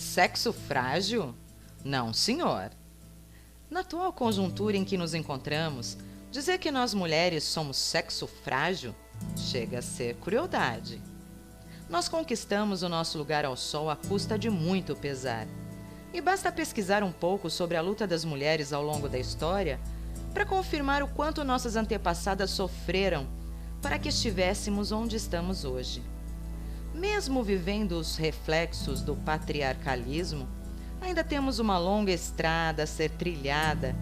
Sexo frágil? Não, senhor. Na atual conjuntura em que nos encontramos, dizer que nós mulheres somos sexo frágil chega a ser crueldade. Nós conquistamos o nosso lugar ao sol à custa de muito pesar. E basta pesquisar um pouco sobre a luta das mulheres ao longo da história para confirmar o quanto nossas antepassadas sofreram para que estivéssemos onde estamos hoje. Mesmo vivendo os reflexos do patriarcalismo, ainda temos uma longa estrada a ser trilhada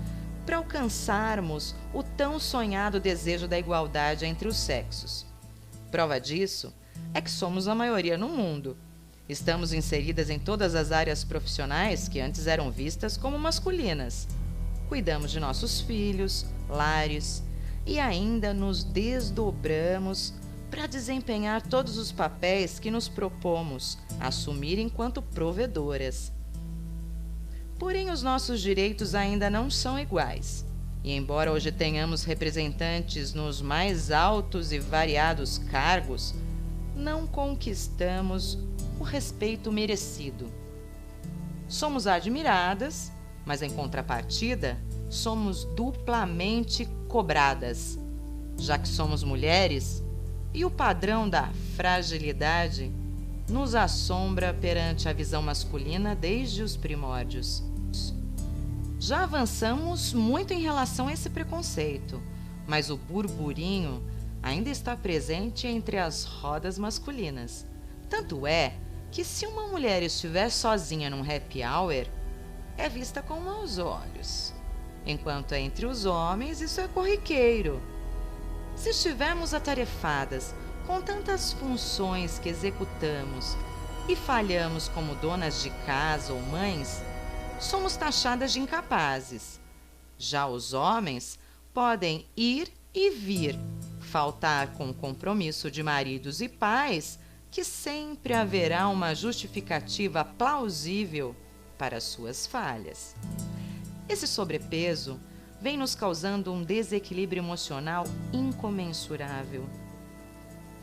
para alcançarmos o tão sonhado desejo da igualdade entre os sexos. Prova disso é que somos a maioria no mundo. Estamos inseridas em todas as áreas profissionais que antes eram vistas como masculinas. Cuidamos de nossos filhos, lares e ainda nos desdobramos para desempenhar todos os papéis que nos propomos assumir enquanto provedoras. Porém, os nossos direitos ainda não são iguais. E embora hoje tenhamos representantes nos mais altos e variados cargos, não conquistamos o respeito merecido. Somos admiradas, mas em contrapartida, somos duplamente cobradas, já que somos mulheres e o padrão da fragilidade nos assombra perante a visão masculina desde os primórdios. Já avançamos muito em relação a esse preconceito, mas o burburinho ainda está presente entre as rodas masculinas. Tanto é que se uma mulher estiver sozinha num happy hour, é vista com maus olhos, enquanto entre os homens isso é corriqueiro. Se estivermos atarefadas com tantas funções que executamos e falhamos como donas de casa ou mães, somos taxadas de incapazes. Já os homens podem ir e vir, faltar com o compromisso de maridos e pais, que sempre haverá uma justificativa plausível para suas falhas. Esse sobrepeso vem nos causando um desequilíbrio emocional incomensurável,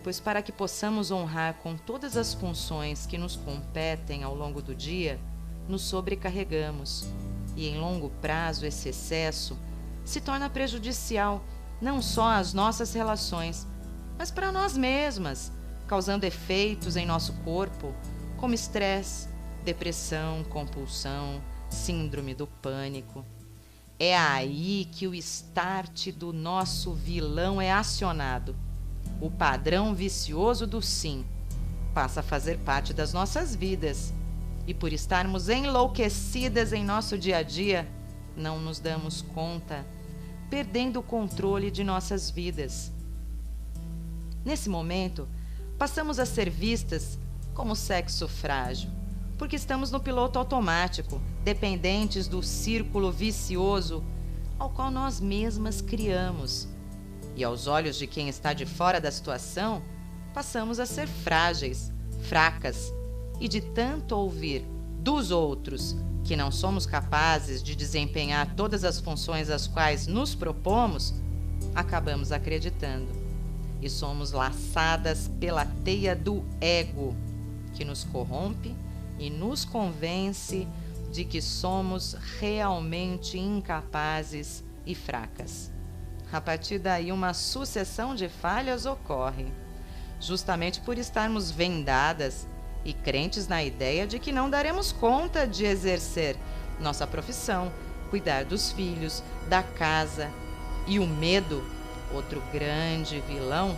pois para que possamos honrar com todas as funções que nos competem ao longo do dia, nos sobrecarregamos, e em longo prazo esse excesso se torna prejudicial não só às nossas relações, mas para nós mesmas, causando efeitos em nosso corpo, como estresse, depressão, compulsão, síndrome do pânico. É aí que o start do nosso vilão é acionado. O padrão vicioso do sim passa a fazer parte das nossas vidas. E por estarmos enlouquecidas em nosso dia a dia, não nos damos conta, perdendo o controle de nossas vidas. Nesse momento, passamos a ser vistas como sexo frágil, porque estamos no piloto automático, dependentes do círculo vicioso ao qual nós mesmas criamos. E aos olhos de quem está de fora da situação, passamos a ser frágeis, fracas, e de tanto ouvir dos outros que não somos capazes de desempenhar todas as funções às quais nos propomos, acabamos acreditando. E somos laçadas pela teia do ego, que nos corrompe e nos convence de que somos realmente incapazes e fracas. A partir daí, uma sucessão de falhas ocorre, justamente por estarmos vendadas e crentes na ideia de que não daremos conta de exercer nossa profissão, cuidar dos filhos, da casa. E o medo, outro grande vilão,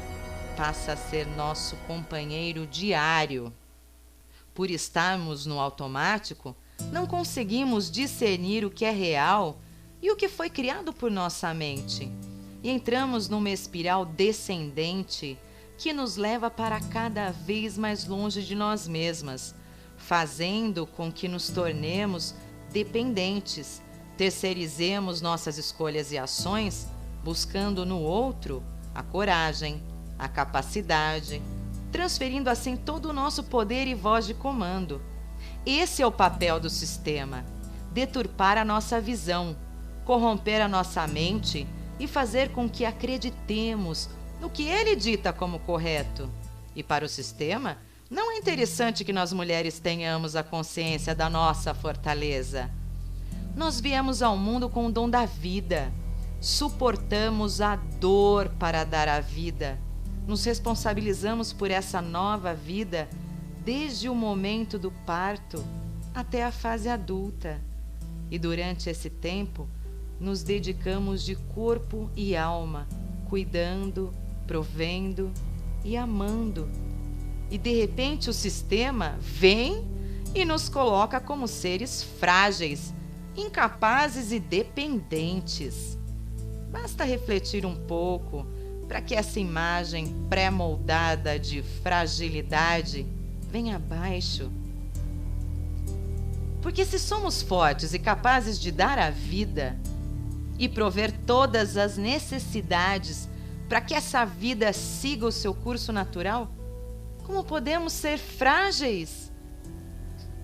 passa a ser nosso companheiro diário. Por estarmos no automático, não conseguimos discernir o que é real e o que foi criado por nossa mente. E entramos numa espiral descendente que nos leva para cada vez mais longe de nós mesmas, fazendo com que nos tornemos dependentes, terceirizemos nossas escolhas e ações, buscando no outro a coragem, a capacidade, transferindo assim todo o nosso poder e voz de comando. Esse é o papel do sistema: deturpar a nossa visão, corromper a nossa mente e fazer com que acreditemos no que ele dita como correto. E para o sistema, Não é interessante que nós mulheres tenhamos a consciência da nossa fortaleza? Nós viemos ao mundo com o dom da vida. Suportamos a dor para dar a vida. Nos responsabilizamos por essa nova vida desde o momento do parto até a fase adulta. E durante esse tempo, nos dedicamos de corpo e alma, cuidando, provendo e amando. E de repente o sistema vem e nos coloca como seres frágeis, incapazes e dependentes. Basta refletir um pouco para que essa imagem pré-moldada de fragilidade venha abaixo. Porque se somos fortes e capazes de dar a vida e prover todas as necessidades para que essa vida siga o seu curso natural, como podemos ser frágeis?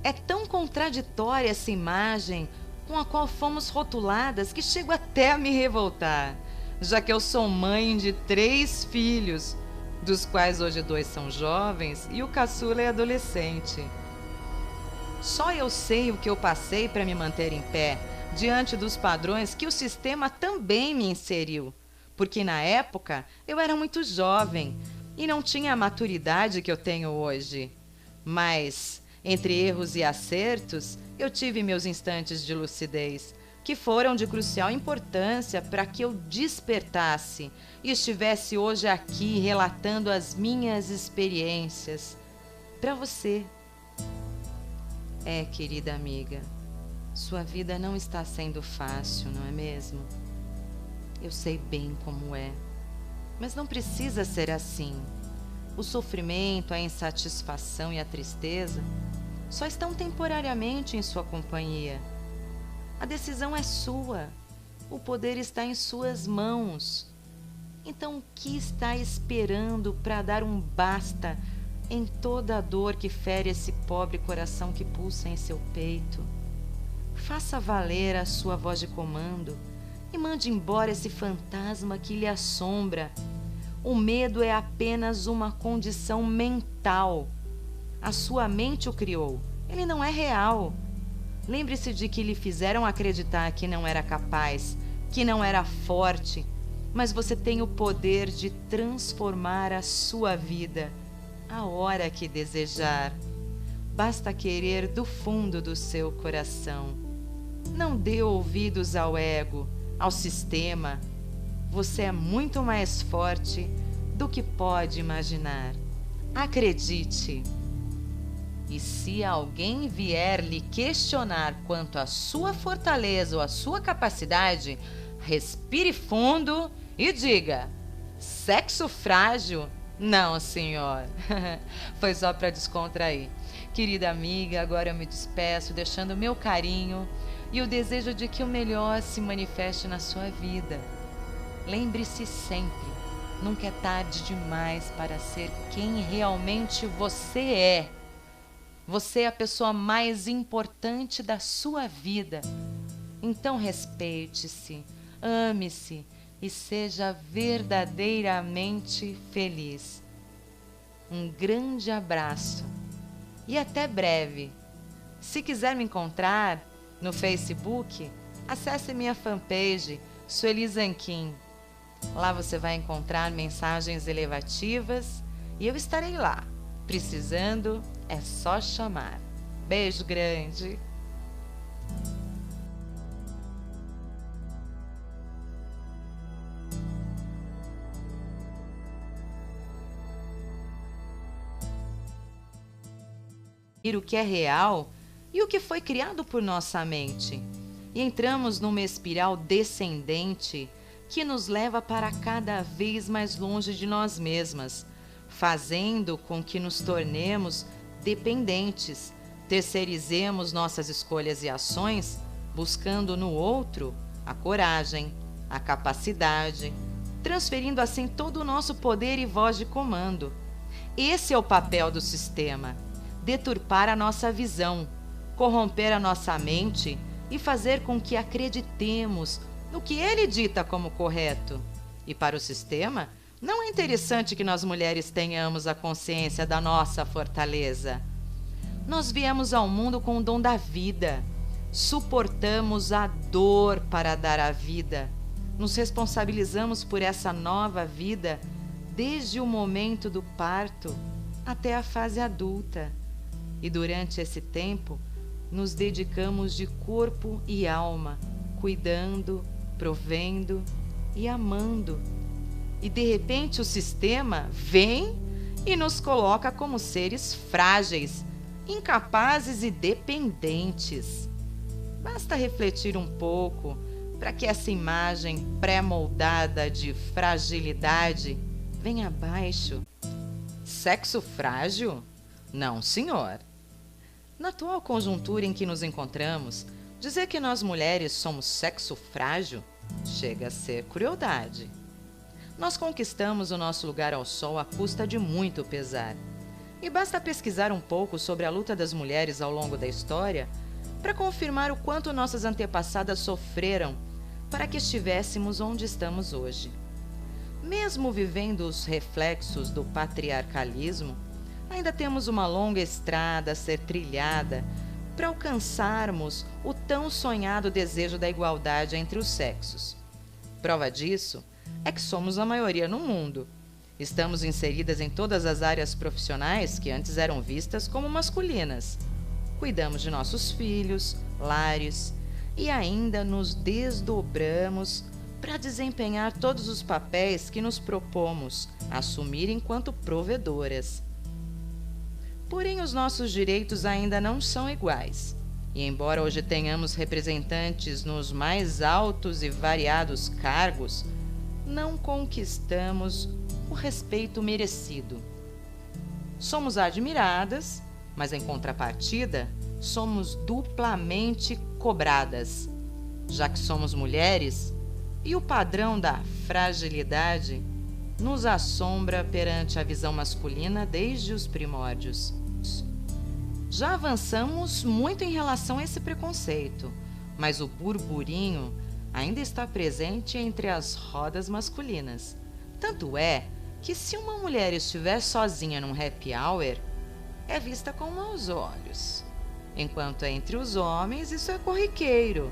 É tão contraditória essa imagem com a qual fomos rotuladas que chego até a me revoltar, já que eu sou mãe de 3 filhos, dos quais hoje 2 são jovens e o caçula é adolescente. Só eu sei o que eu passei para me manter em pé, diante dos padrões que o sistema também me inseriu, porque na época eu era muito jovem e não tinha a maturidade que eu tenho hoje. Mas, entre erros e acertos, eu tive meus instantes de lucidez, que foram de crucial importância para que eu despertasse e estivesse hoje aqui relatando as minhas experiências para você. Querida amiga, sua vida não está sendo fácil, não é mesmo? Eu sei bem como é, mas não precisa ser assim. O sofrimento, a insatisfação e a tristeza só estão temporariamente em sua companhia. A decisão é sua, o poder está em suas mãos. Então, o que está esperando para dar um basta em toda a dor que fere esse pobre coração que pulsa em seu peito? Faça valer a sua voz de comando e mande embora esse fantasma que lhe assombra. O medo é apenas uma condição mental. A sua mente o criou, ele não é real. Lembre-se de que lhe fizeram acreditar que não era capaz, que não era forte, mas você tem o poder de transformar a sua vida a hora que desejar. Basta querer do fundo do seu coração. Não dê ouvidos ao ego, ao sistema. Você é muito mais forte do que pode imaginar. Acredite. E se alguém vier lhe questionar quanto à sua fortaleza ou à sua capacidade, respire fundo e diga: sexo frágil? Não, senhor. Foi só para descontrair. Querida amiga, agora eu me despeço deixando o meu carinho e o desejo de que o melhor se manifeste na sua vida. Lembre-se sempre, nunca é tarde demais para ser quem realmente você é. Você é a pessoa mais importante da sua vida. Então respeite-se, ame-se e seja verdadeiramente feliz. Um grande abraço e até breve. Se quiser me encontrar no Facebook, acesse minha fanpage, Sueli Zanquim. Lá você vai encontrar mensagens elevativas e eu estarei lá. Precisando, é só chamar. Beijo grande. O que é real e o que foi criado por nossa mente. E entramos numa espiral descendente que nos leva para cada vez mais longe de nós mesmas, fazendo com que nos tornemos dependentes, terceirizemos nossas escolhas e ações, buscando no outro a coragem, a capacidade, transferindo assim todo o nosso poder e voz de comando. Esse é o papel do sistema: deturpar a nossa visão, corromper a nossa mente e fazer com que acreditemos no que ele dita como correto. E para o sistema, Não é interessante que nós mulheres tenhamos a consciência da nossa fortaleza? Nós viemos ao mundo com o dom da vida. Suportamos a dor para dar a vida. Nos responsabilizamos por essa nova vida desde o momento do parto até a fase adulta. E durante esse tempo, nos dedicamos de corpo e alma, cuidando, provendo e amando. E de repente o sistema vem e nos coloca como seres frágeis, incapazes e dependentes. Basta refletir um pouco para que essa imagem pré-moldada de fragilidade venha abaixo. Sexo frágil? Não, senhor. Na atual conjuntura em que nos encontramos, dizer que nós mulheres somos sexo frágil chega a ser crueldade. Nós conquistamos o nosso lugar ao sol à custa de muito pesar. E basta pesquisar um pouco sobre a luta das mulheres ao longo da história para confirmar o quanto nossas antepassadas sofreram para que estivéssemos onde estamos hoje. Mesmo vivendo os reflexos do patriarcalismo, ainda temos uma longa estrada a ser trilhada para alcançarmos o tão sonhado desejo da igualdade entre os sexos. Prova disso é que somos a maioria no mundo. Estamos inseridas em todas as áreas profissionais que antes eram vistas como masculinas. Cuidamos de nossos filhos, lares e ainda nos desdobramos para desempenhar todos os papéis que nos propomos assumir enquanto provedoras. Porém, os nossos direitos ainda não são iguais. E embora hoje tenhamos representantes nos mais altos e variados cargos, não conquistamos o respeito merecido. Somos admiradas, mas em contrapartida, somos duplamente cobradas, já que somos mulheres e o padrão da fragilidade nos assombra perante a visão masculina desde os primórdios. Já avançamos muito em relação a esse preconceito, mas o burburinho ainda está presente entre as rodas masculinas. Tanto é que se uma mulher estiver sozinha num happy hour, é vista com maus olhos, enquanto entre os homens isso é corriqueiro.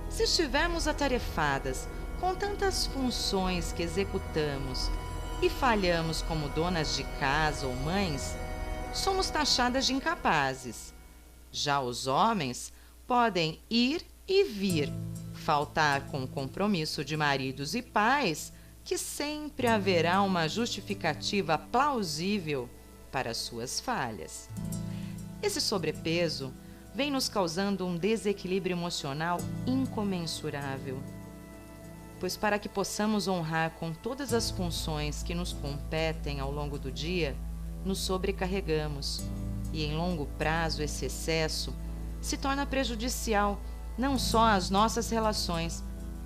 Se estivermos atarefadas com tantas funções que executamos e falhamos como donas de casa ou mães, somos taxadas de incapazes. Já os homens podem ir e vir, faltar com o compromisso de maridos e pais, que sempre haverá uma justificativa plausível para suas falhas. Esse sobrepeso vem nos causando um desequilíbrio emocional incomensurável, pois para que possamos honrar com todas as funções que nos competem ao longo do dia, nos sobrecarregamos, e em longo prazo esse excesso se torna prejudicial não só às nossas relações,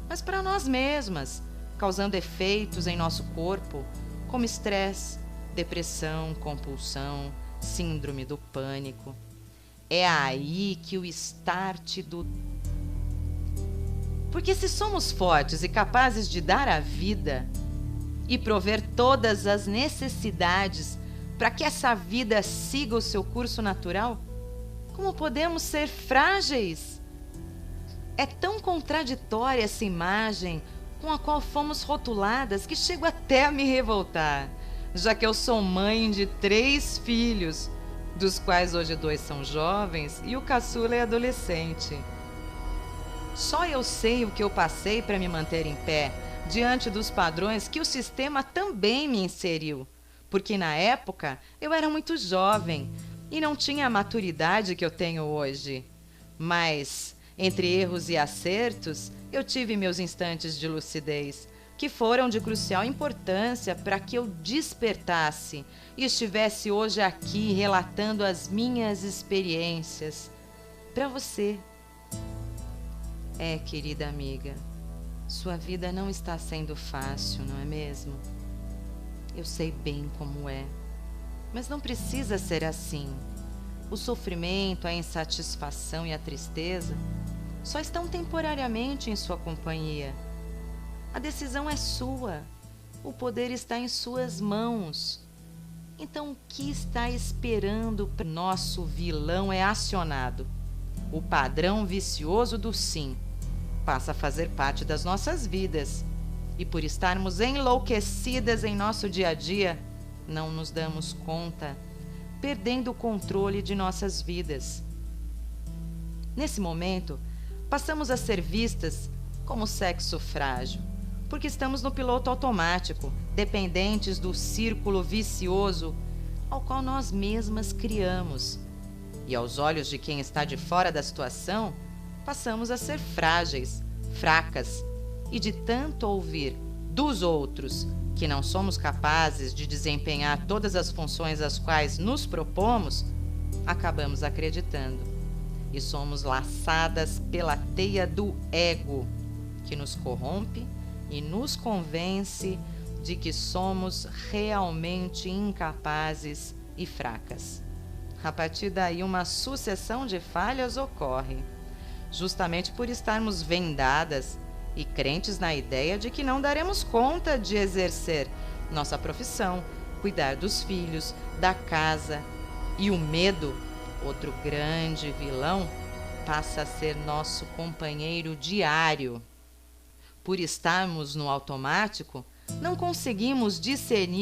mas para nós mesmas, causando efeitos em nosso corpo, como estresse, depressão, compulsão, síndrome do pânico. É aí que o start do... Porque se somos fortes e capazes de dar a vida e prover todas as necessidades para que essa vida siga o seu curso natural, como podemos ser frágeis? É tão contraditória essa imagem com a qual fomos rotuladas que chego até a me revoltar, já que eu sou mãe de 3 filhos, dos quais hoje 2 são jovens e o caçula é adolescente. Só eu sei o que eu passei para me manter em pé, diante dos padrões que o sistema também me inseriu, porque na época eu era muito jovem e não tinha a maturidade que eu tenho hoje. Mas, entre erros e acertos, eu tive meus instantes de lucidez, que foram de crucial importância para que eu despertasse e estivesse hoje aqui relatando as minhas experiências para você. Querida amiga, sua vida não está sendo fácil, não é mesmo? Eu sei bem como é, mas não precisa ser assim. O sofrimento, a insatisfação e a tristeza só estão temporariamente em sua companhia. A decisão é sua. O poder está em suas mãos. Então, o que está esperando? Nosso vilão é acionado. O padrão vicioso do sim passa a fazer parte das nossas vidas. E por estarmos enlouquecidas em nosso dia a dia, não nos damos conta, perdendo o controle de nossas vidas. Nesse momento, passamos a ser vistas como sexo frágil, porque estamos no piloto automático, dependentes do círculo vicioso ao qual nós mesmas criamos. E aos olhos de quem está de fora da situação, passamos a ser frágeis, fracas, e de tanto ouvir dos outros que não somos capazes de desempenhar todas as funções às quais nos propomos, acabamos acreditando. E somos laçadas pela teia do ego, que nos corrompe e nos convence de que somos realmente incapazes e fracas. A partir daí, uma sucessão de falhas ocorre, justamente por estarmos vendadas e crentes na ideia de que não daremos conta de exercer nossa profissão, cuidar dos filhos, da casa. E o medo, outro grande vilão, passa a ser nosso companheiro diário. Por estarmos no automático, não conseguimos discernir